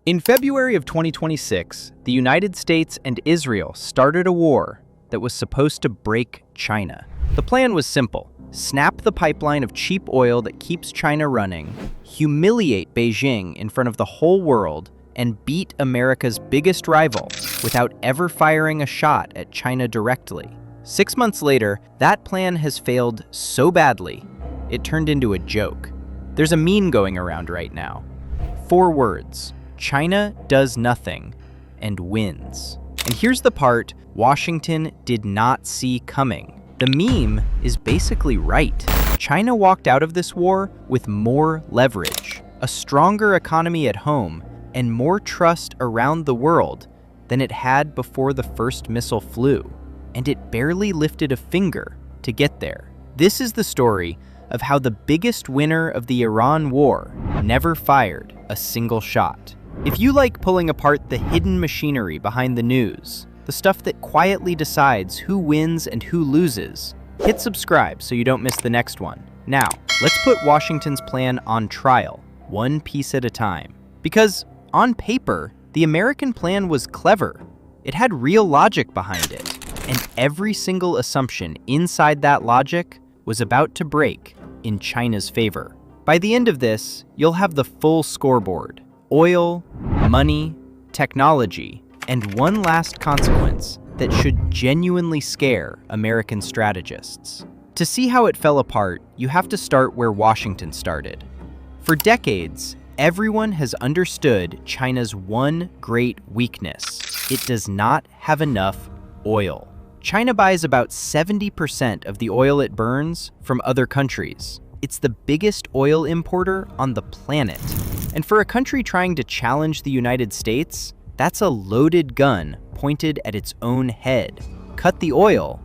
In February of 2026, the United States and Israel started a war that was supposed to break China. The plan was simple: snap the pipeline of cheap oil that keeps China running, humiliate Beijing in front of the whole world, and beat America's biggest rival without ever firing a shot at China directly. 6 months later, that plan has failed so badly, it turned into a joke. There's a meme going around right now. 4 words: China does nothing and wins. And here's the part Washington did not see coming. The meme is basically right. China walked out of this war with more leverage, a stronger economy at home, and more trust around the world than it had before the first missile flew. And it barely lifted a finger to get there. This is the story of how the biggest winner of the Iran war never fired a single shot. If you like pulling apart the hidden machinery behind the news, the stuff that quietly decides who wins and who loses, hit subscribe so you don't miss the next one. Now, let's put Washington's plan on trial, one piece at a time. Because, on paper, the American plan was clever. It had real logic behind it, and every single assumption inside that logic was about to break in China's favor. By the end of this, you'll have the full scoreboard: oil, money, technology, and one last consequence that should genuinely scare American strategists. To see how it fell apart, you have to start where Washington started. For decades, everyone has understood China's one great weakness: it does not have enough oil. China buys about 70% of the oil it burns from other countries. It's the biggest oil importer on the planet. And for a country trying to challenge the United States, that's a loaded gun pointed at its own head. Cut the oil,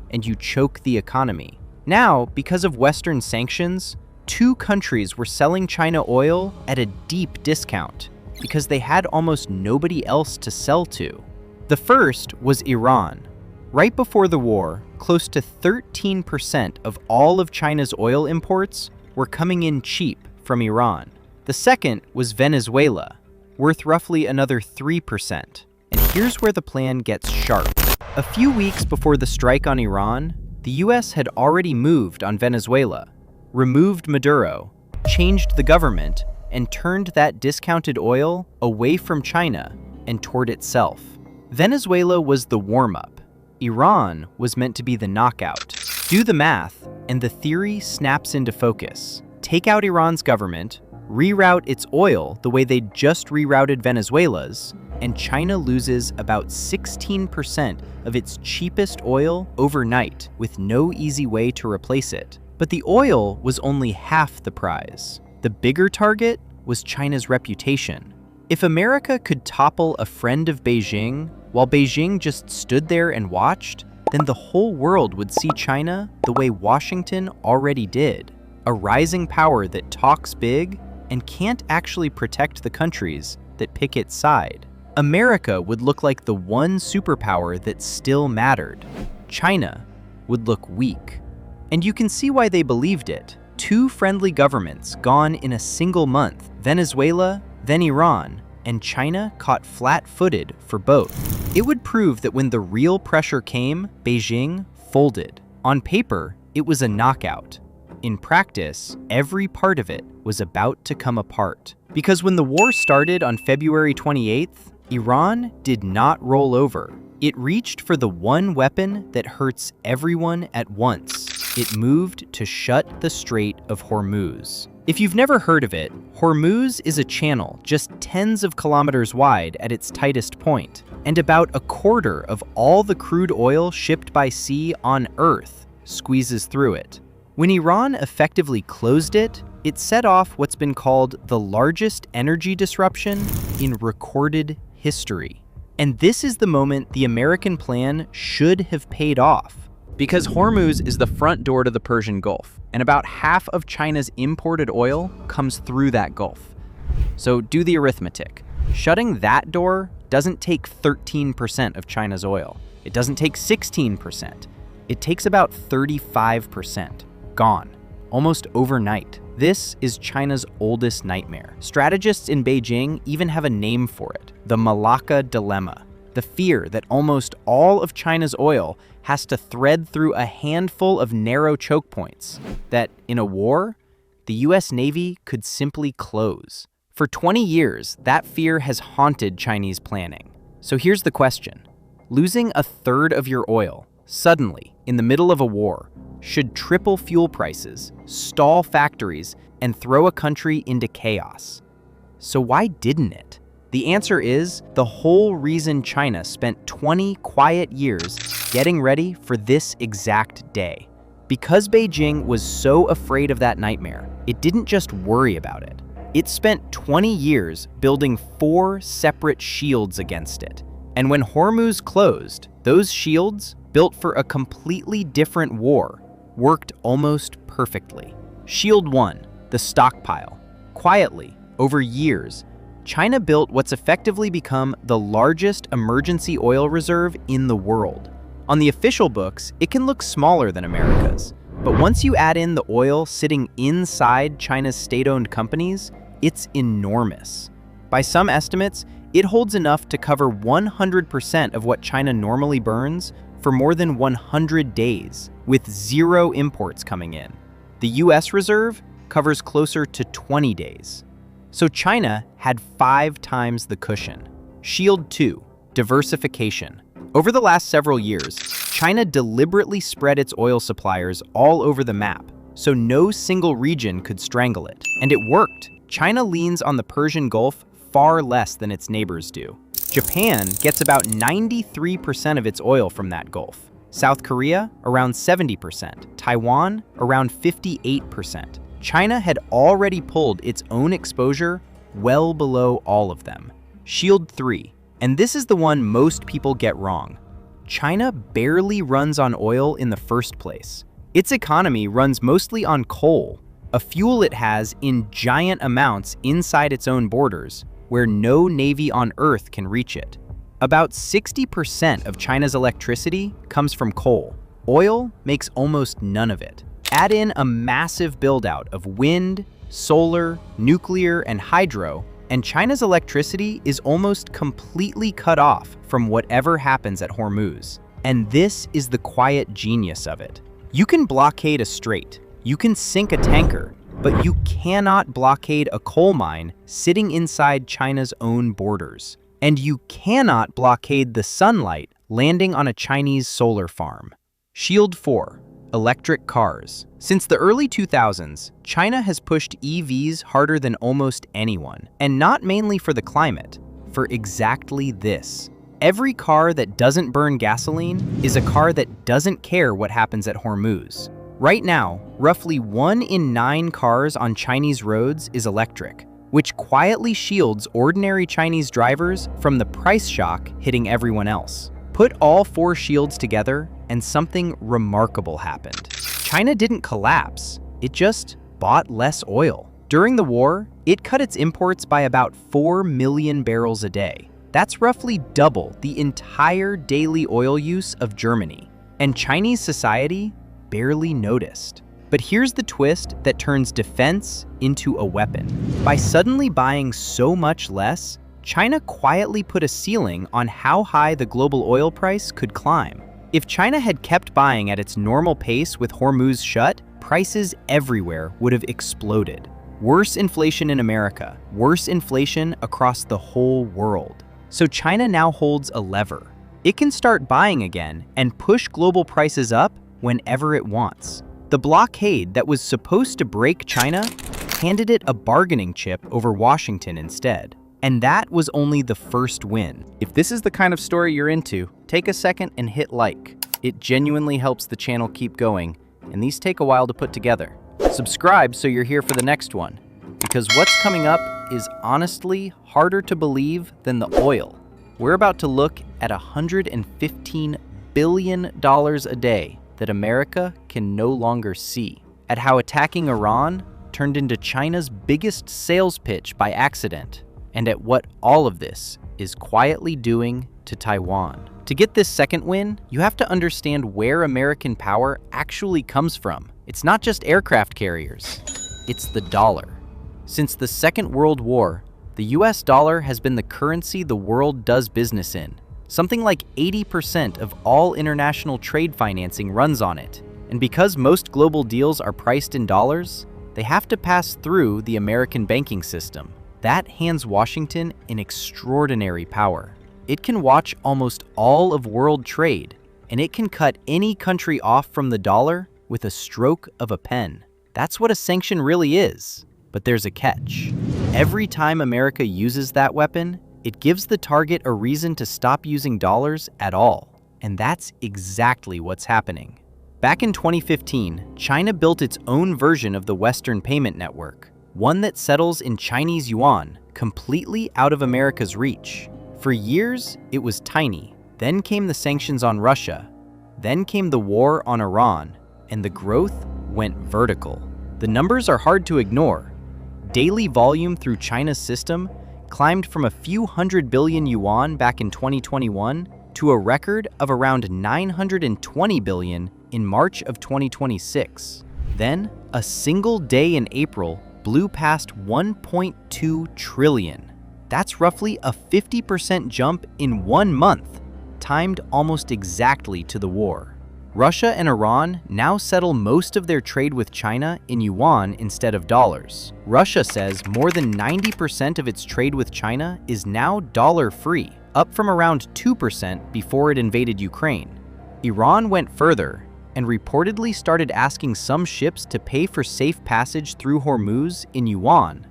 and you choke the economy. Now, because of Western sanctions, 2 countries were selling China oil at a deep discount because they had almost nobody else to sell to. The first was Iran. Right before the war, close to 13% of all of China's oil imports were coming in cheap from Iran. The second was Venezuela, worth roughly another 3%. And here's where the plan gets sharp. A few weeks before the strike on Iran, the US had already moved on Venezuela, removed Maduro, changed the government, and turned that discounted oil away from China and toward itself. Venezuela was the warm-up. Iran was meant to be the knockout. Do the math, and the theory snaps into focus. Take out Iran's government, reroute its oil the way they just rerouted Venezuela's, and China loses about 16% of its cheapest oil overnight with no easy way to replace it. But the oil was only half the prize. The bigger target was China's reputation. If America could topple a friend of Beijing while Beijing just stood there and watched, then the whole world would see China the way Washington already did: a rising power that talks big and can't actually protect the countries that pick its side. America would look like the one superpower that still mattered. China would look weak. And you can see why they believed it. 2 friendly governments gone in a single month: Venezuela, then Iran, and China caught flat-footed for both. It would prove that when the real pressure came, Beijing folded. On paper, it was a knockout. In practice, every part of it was about to come apart. Because when the war started on February 28th, Iran did not roll over. It reached for the one weapon that hurts everyone at once. It moved to shut the Strait of Hormuz. If you've never heard of it, Hormuz is a channel just tens of kilometers wide at its tightest point, and about a quarter of all the crude oil shipped by sea on Earth squeezes through it. When Iran effectively closed it, it set off what's been called the largest energy disruption in recorded history. And this is the moment the American plan should have paid off. Because Hormuz is the front door to the Persian Gulf, and about half of China's imported oil comes through that Gulf. So do the arithmetic. Shutting that door doesn't take 13% of China's oil. It doesn't take 16%. It takes about 35%. Gone. almost overnight. This is China's oldest nightmare. Strategists in Beijing even have a name for it: the Malacca Dilemma. The fear that almost all of China's oil has to thread through a handful of narrow choke points. That in a war, the US Navy could simply close. For 20 years, that fear has haunted Chinese planning. So here's the question. Losing a third of your oil, suddenly, in the middle of a war, should triple fuel prices, stall factories, and throw a country into chaos. So why didn't it? The answer is the whole reason China spent 20 quiet years getting ready for this exact day. Because Beijing was so afraid of that nightmare, it didn't just worry about it. It spent 20 years building 4 separate shields against it. And when Hormuz closed, those shields, built for a completely different war, worked almost perfectly. Shield 1, the stockpile. Quietly, over years, China built what's effectively become the largest emergency oil reserve in the world. On the official books, it can look smaller than America's, but once you add in the oil sitting inside China's state-owned companies, it's enormous. By some estimates, it holds enough to cover 100% of what China normally burns for more than 100 days, with 0 imports coming in. The US reserve covers closer to 20 days. So China had 5 times the cushion. Shield 2, diversification. Over the last several years, China deliberately spread its oil suppliers all over the map, so no single region could strangle it. And it worked. China leans on the Persian Gulf far less than its neighbors do. Japan gets about 93% of its oil from that Gulf. South Korea, around 70%. Taiwan, around 58%. China had already pulled its own exposure well below all of them. Shield 3, and this is the one most people get wrong. China barely runs on oil in the first place. Its economy runs mostly on coal, a fuel it has in giant amounts inside its own borders, where no navy on Earth can reach it. About 60% of China's electricity comes from coal. Oil makes almost none of it. Add in a massive build-out of wind, solar, nuclear, and hydro, and China's electricity is almost completely cut off from whatever happens at Hormuz. And this is the quiet genius of it. You can blockade a strait, you can sink a tanker, but you cannot blockade a coal mine sitting inside China's own borders. And you cannot blockade the sunlight landing on a Chinese solar farm. Shield 4, electric cars. Since the early 2000s, China has pushed EVs harder than almost anyone, and not mainly for the climate, for exactly this. Every car that doesn't burn gasoline is a car that doesn't care what happens at Hormuz. Right now, roughly 1 in 9 cars on Chinese roads is electric, which quietly shields ordinary Chinese drivers from the price shock hitting everyone else. Put all 4 shields together, and something remarkable happened. China didn't collapse, it just bought less oil. During the war, it cut its imports by about 4 million barrels a day. That's roughly double the entire daily oil use of Germany. And Chinese society barely noticed. But here's the twist that turns defense into a weapon. By suddenly buying so much less, China quietly put a ceiling on how high the global oil price could climb. If China had kept buying at its normal pace with Hormuz shut, prices everywhere would have exploded. Worse inflation in America, worse inflation across the whole world. So China now holds a lever. It can start buying again and push global prices up whenever it wants. The blockade that was supposed to break China handed it a bargaining chip over Washington instead. And that was only the first win. If this is the kind of story you're into, take a second and hit like. It genuinely helps the channel keep going, and these take a while to put together. Subscribe so you're here for the next one, because what's coming up is honestly harder to believe than the oil. We're about to look at $115 billion a day that America can no longer see, at how attacking Iran turned into China's biggest sales pitch by accident, and at what all of this is quietly doing to Taiwan. To get this second win, you have to understand where American power actually comes from. It's not just aircraft carriers, it's the dollar. Since the Second World War, the US dollar has been the currency the world does business in. Something like 80% of all international trade financing runs on it. And because most global deals are priced in dollars, they have to pass through the American banking system. That hands Washington an extraordinary power. It can watch almost all of world trade, and it can cut any country off from the dollar with a stroke of a pen. That's what a sanction really is. But there's a catch. Every time America uses that weapon, it gives the target a reason to stop using dollars at all. And that's exactly what's happening. Back in 2015, China built its own version of the Western payment network, one that settles in Chinese yuan, completely out of America's reach. For years, it was tiny. Then came the sanctions on Russia. Then came the war on Iran, and the growth went vertical. The numbers are hard to ignore. Daily volume through China's system climbed from a few hundred billion yuan back in 2021 to a record of around 920 billion in March of 2026. Then, a single day in April blew past 1.2 trillion. That's roughly a 50% jump in 1 month, timed almost exactly to the war. Russia and Iran now settle most of their trade with China in yuan instead of dollars. Russia says more than 90% of its trade with China is now dollar-free, up from around 2% before it invaded Ukraine. Iran went further and reportedly started asking some ships to pay for safe passage through Hormuz in yuan,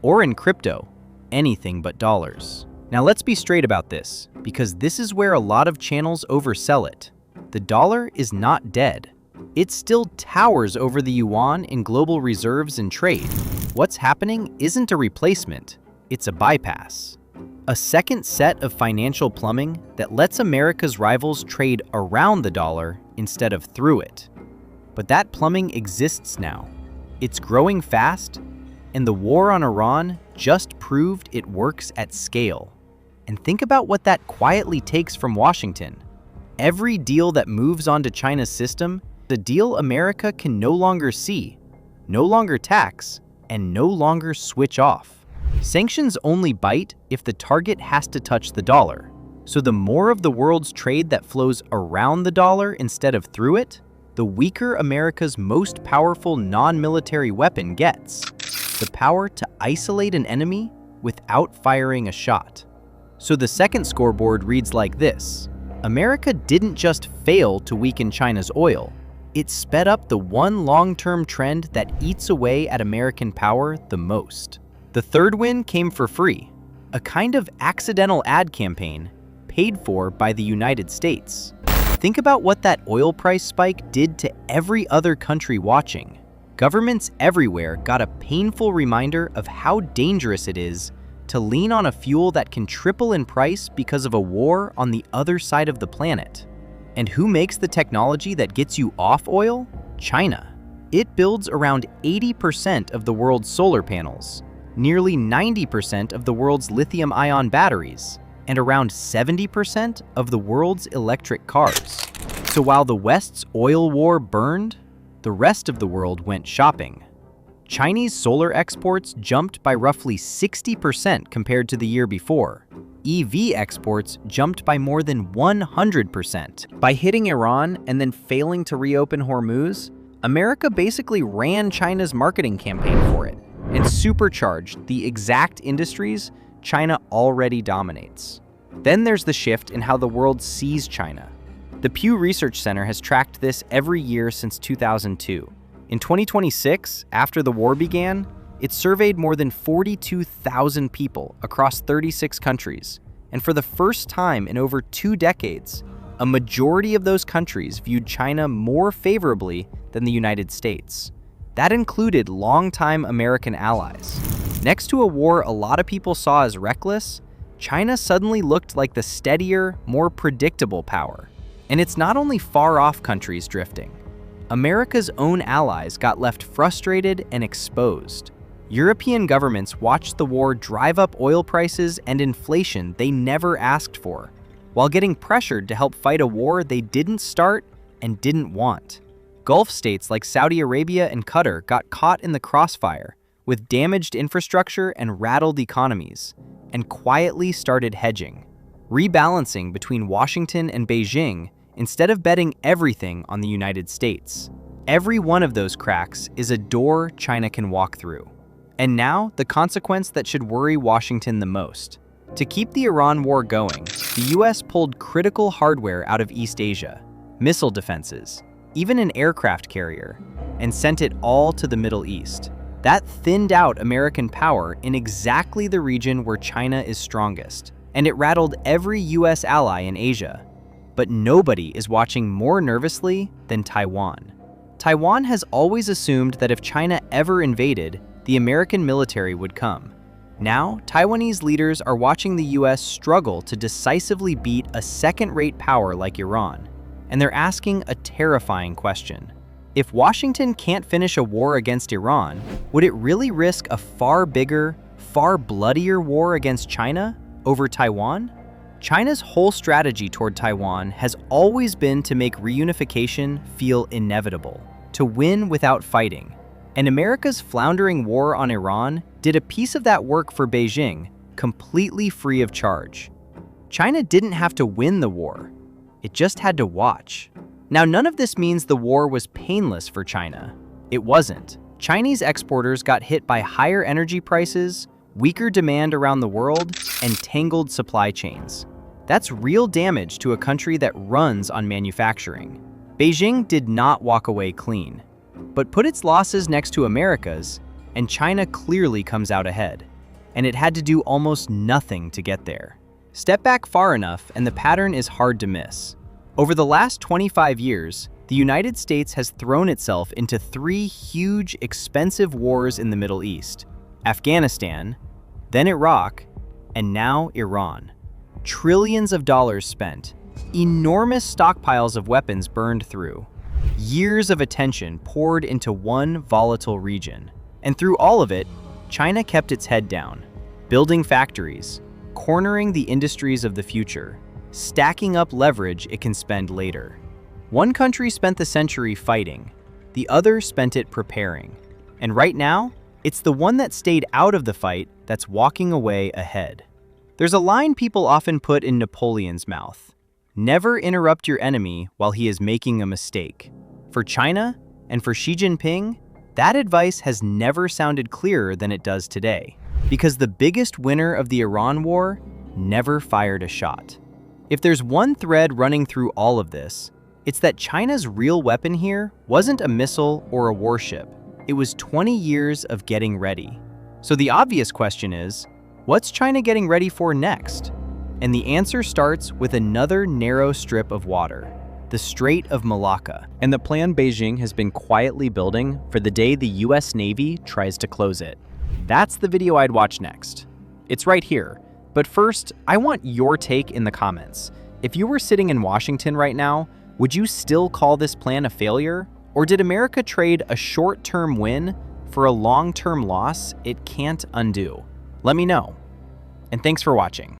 or in crypto, anything but dollars. Now let's be straight about this, because this is where a lot of channels oversell it. The dollar is not dead. It still towers over the yuan in global reserves and trade. What's happening isn't a replacement, it's a bypass. A second set of financial plumbing that lets America's rivals trade around the dollar instead of through it. But that plumbing exists now. It's growing fast, and the war on Iran just proved it works at scale. And think about what that quietly takes from Washington. Every deal that moves onto China's system, the deal America can no longer see, no longer tax, and no longer switch off. Sanctions only bite if the target has to touch the dollar. So the more of the world's trade that flows around the dollar instead of through it, the weaker America's most powerful non-military weapon gets. The power to isolate an enemy without firing a shot. So the second scoreboard reads like this. America didn't just fail to weaken China's oil, it sped up the one long-term trend that eats away at American power the most. The third win came for free, a kind of accidental ad campaign paid for by the United States. Think about what that oil price spike did to every other country watching. Governments everywhere got a painful reminder of how dangerous it is to lean on a fuel that can triple in price because of a war on the other side of the planet. And who makes the technology that gets you off oil? China. It builds around 80% of the world's solar panels, nearly 90% of the world's lithium-ion batteries, and around 70% of the world's electric cars. So while the West's oil war burned, the rest of the world went shopping. Chinese solar exports jumped by roughly 60% compared to the year before. EV exports jumped by more than 100%. By hitting Iran and then failing to reopen Hormuz, America basically ran China's marketing campaign for it and supercharged the exact industries China already dominates. Then there's the shift in how the world sees China. The Pew Research Center has tracked this every year since 2002. In 2026, after the war began, it surveyed more than 42,000 people across 36 countries, and for the first time in over 2 decades, a majority of those countries viewed China more favorably than the United States. That included longtime American allies. Next to a war a lot of people saw as reckless, China suddenly looked like the steadier, more predictable power. And it's not only far-off countries drifting. America's own allies got left frustrated and exposed. European governments watched the war drive up oil prices and inflation they never asked for, while getting pressured to help fight a war they didn't start and didn't want. Gulf states like Saudi Arabia and Qatar got caught in the crossfire with damaged infrastructure and rattled economies, and quietly started hedging, rebalancing between Washington and Beijing instead of betting everything on the United States. Every one of those cracks is a door China can walk through. And now, the consequence that should worry Washington the most. To keep the Iran war going, the US pulled critical hardware out of East Asia, missile defenses, even an aircraft carrier, and sent it all to the Middle East. That thinned out American power in exactly the region where China is strongest, and it rattled every US ally in Asia. But nobody is watching more nervously than Taiwan. Taiwan has always assumed that if China ever invaded, the American military would come. Now, Taiwanese leaders are watching the US struggle to decisively beat a second-rate power like Iran, and they're asking a terrifying question. If Washington can't finish a war against Iran, would it really risk a far bigger, far bloodier war against China over Taiwan? China's whole strategy toward Taiwan has always been to make reunification feel inevitable, to win without fighting. And America's floundering war on Iran did a piece of that work for Beijing, completely free of charge. China didn't have to win the war. It just had to watch. Now, none of this means the war was painless for China. It wasn't. Chinese exporters got hit by higher energy prices, weaker demand around the world, and tangled supply chains. That's real damage to a country that runs on manufacturing. Beijing did not walk away clean, but put its losses next to America's, and China clearly comes out ahead. And it had to do almost nothing to get there. Step back far enough, and the pattern is hard to miss. Over the last 25 years, the United States has thrown itself into 3 huge, expensive wars in the Middle East: Afghanistan, then Iraq, and now Iran. Trillions of dollars spent, enormous stockpiles of weapons burned through, years of attention poured into one volatile region. And through all of it, China kept its head down, building factories, cornering the industries of the future, stacking up leverage it can spend later. One country spent the century fighting, the other spent it preparing. And right now, it's the one that stayed out of the fight that's walking away ahead. There's a line people often put in Napoleon's mouth: never interrupt your enemy while he is making a mistake. For China, and for Xi Jinping, that advice has never sounded clearer than it does today. Because the biggest winner of the Iran war never fired a shot. If there's one thread running through all of this, it's that China's real weapon here wasn't a missile or a warship. It was 20 years of getting ready. So the obvious question is, what's China getting ready for next? And the answer starts with another narrow strip of water, the Strait of Malacca, and the plan Beijing has been quietly building for the day the US Navy tries to close it. That's the video I'd watch next. It's right here. But first, I want your take in the comments. If you were sitting in Washington right now, would you still call this plan a failure? Or did America trade a short-term win for a long-term loss it can't undo? Let me know. And thanks for watching.